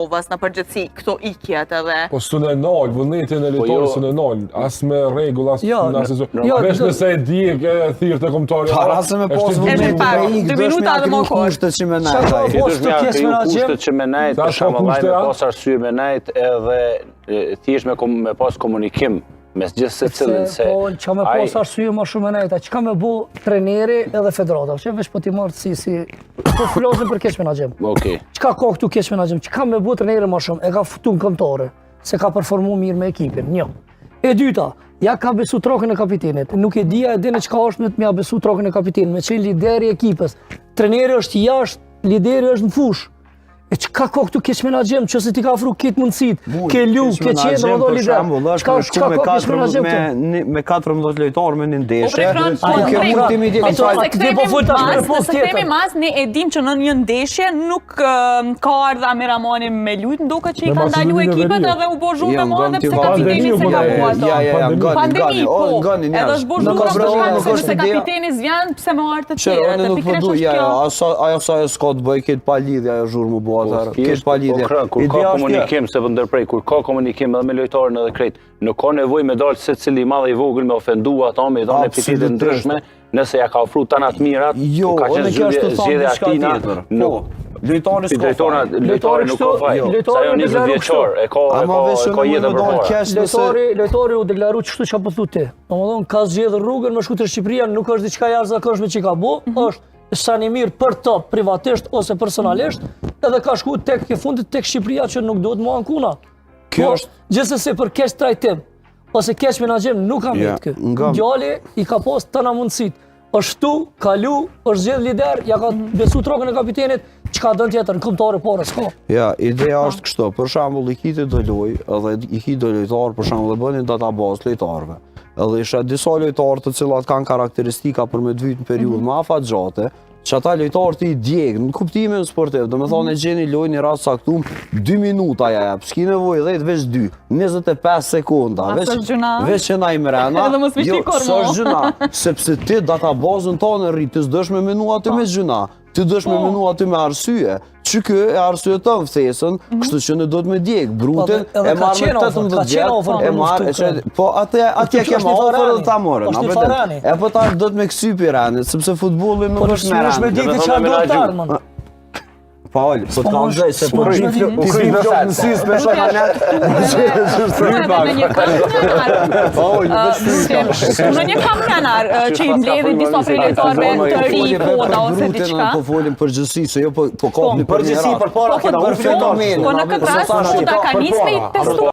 Në përgjithësi këto ikjet edhe... Po së në nalë, vullnetin e litorë së në nalë, asë me regull, asë në asesor. Vesh nëse e di e thirë të komtari. Parasë me posë vullnetin e ikë, dëshme akri kushtet që me najtë. I dëshme akri kushtet që me najtë, për shamëllaj me pas arsye me najtë edhe thjesht me pas komunikim mes gjithë se cilën se... Po, që me pas arsye ma shumë me najtë, që ka me bu treneri edhe federata, që vesh po ti marë si... Po flosin për keq menaxhim. Okej. Çka ka këtu keq menaxhim? Çka me bu treneri më shumë? E ka futu në këmbëtare, se ka performu mirë me ekipin. Një. E dyta, ja ka besu trokën e kapitenit. Nuk e dija e dine çka është me të mja besu trokën e kapitenit, me qenë lideri i ekipës. Treneri është jashtë, lideri është në fush. E çka ka këtu keq menaxhim, nëse ti ka ofru këtë mundësit, ke lu, ke qenë edhe lider. Çka ka keq menaxhim me 14 lojtarë me një ndeshje. Themi mas, ne e dim që në një ndeshje nuk ka ardha Miramani me lujt, ndoka që i ka ndalu ekipet edhe u bo zhurmë me mua dhe pse kapiteni se ka bua ato. Pandemi, po, edhe është bo zhurmë për shkak se nëse kapiteni zvjan, pse me artë të tjere, dhe pikresh është kjo. Ajo sa e s'ka të bëj këtë pa lidhja ajo zhurmë bua atë. Kur ka komunikim, se vëndërprej, kur ka komunikim edhe me lojtarën edhe krejt, nuk ka nevoj me dalë se cili madhe i vogël me ofendu ata me i dhane epitetet ndryshme, nëse ja ka ofru tanat mirat, ka qenë zgjidhje aktina, lojtari nuk ka faj, sa jo 20 vjeqar, e ka jetë për para. Lojtari u deklaru qështu që pëthu ti. Domethënë ka zgjedhë rrugën me shku të Shqipëria, nuk është diçka jashtëzakonshme që ka bu, është sa një mirë për të privatisht ose personalisht, edhe ka shku tek ke fundit tek Shqipëria që nuk duhet mua ankuna. Kjo është... Gjithsesi për keq trajtim, ose keq menaxhim nuk kam jetë kë. Djali i ka pas tëna mundësit. është tu, kalu, është zgjedh lider, ja ka besu trokën e kapitenit, çka dën tjetër në kombëtare parë s'ka. Ja, ideja është kështu, për shembull i kiti do loj, edhe i kiti do lojtar, për shembull e bënin databazë lojtarëve. Edhe isha disa lojtarë të cilat kanë karakteristika për me të vyt në periudhë më afatgjate, që ata lojtarë të i djegë, në kuptimin sportiv, do me thonë e gjeni loj një rast saktum, 2 minuta ja jep, s'ki nevoj 10 veç 2, 25 sekunda, veç që na i mrena, jo, së është gjuna, sepse ti databazën tonë rritë, ti s'dësh me menu aty me gjuna, ti dësh me menu aty me arsye, që kë e arsye të në thesën, kështu që në do të me djegë, brutin, e marrë me 18 vjetë, e marrë, po atje kema ofër dhe ta morën, e po ta do të me kësy për rani, sepse futbolin nuk është me rani. Paul, po të kam zëj, se po kryjnë flokë në sisë për shakanet. Në një kamionar që i mbledhi disa prilojtarëve të ri, poda ose diçka. Po folim përgjësi, se jo po kopni për një ratë. Po në këtë rast, që ta ka nisme i testu.